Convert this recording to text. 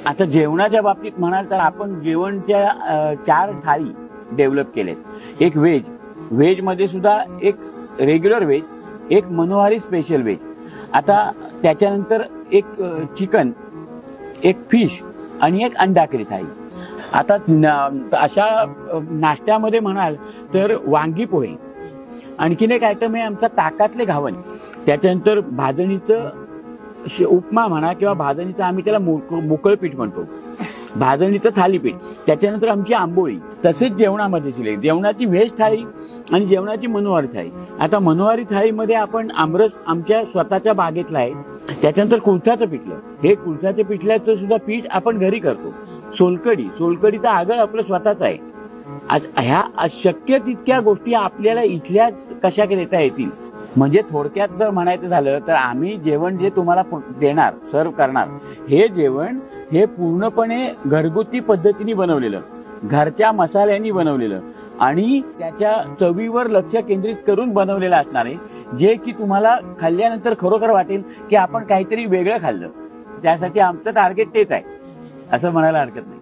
आता जेवणाच्या बाबतीत म्हणाल तर आपण जेवणच्या 4 थाळी डेव्हलप केलेत. एक व्हेज मध्ये सुद्धा एक रेग्युलर व्हेज, एक मनोहारी स्पेशल व्हेज, आता त्याच्यानंतर एक चिकन, एक फिश आणि एक अंडाकरी थाळी. आता अशा नाश्त्यामध्ये म्हणाल तर वांगी पोहे, आणखीन एक आयटम आहे आमचा ताकातले घावण, त्याच्यानंतर भाजणीचं उपमा म्हणा किंवा भाजणीचं आम्ही त्याला मोकळपीठ म्हणतो, भाजणीचं थालीपीठ, त्याच्यानंतर आमची आंबोळी. तसेच जेवणामध्ये सिलेक्ट जेवणाची व्हेज थाळी आणि जेवणाची मनोहारी थाळी. आता मनोहारी थाळीमध्ये आपण आमरस आमच्या स्वतःच्या बागेतला आहे, त्याच्यानंतर कुळथाचं पिठलं, हे कुळथाच्या पिठल्याचं सुद्धा पीठ आपण घरी करतो. सोलकडीचा आगळ आपलं स्वतःच आहे. ह्या शक्य तितक्या गोष्टी आपल्याला इथल्या कशा देता येतील. म्हणजे थोडक्यात जर म्हणायचं झालं तर आम्ही जेवण जे तुम्हाला देणार, सर्व करणार, हे जेवण हे पूर्णपणे घरगुती पद्धतीने बनवलेलं, घरच्या मसाल्यांनी बनवलेलं आणि त्याच्या चवीवर लक्ष केंद्रित करून बनवलेलं असणार आहे, जे की तुम्हाला खाल्ल्यानंतर खरोखर वाटेल की आपण काहीतरी वेगळं खाल्लं. त्यासाठी आमचं टार्गेट तेच आहे असं म्हणायला हरकत नाही.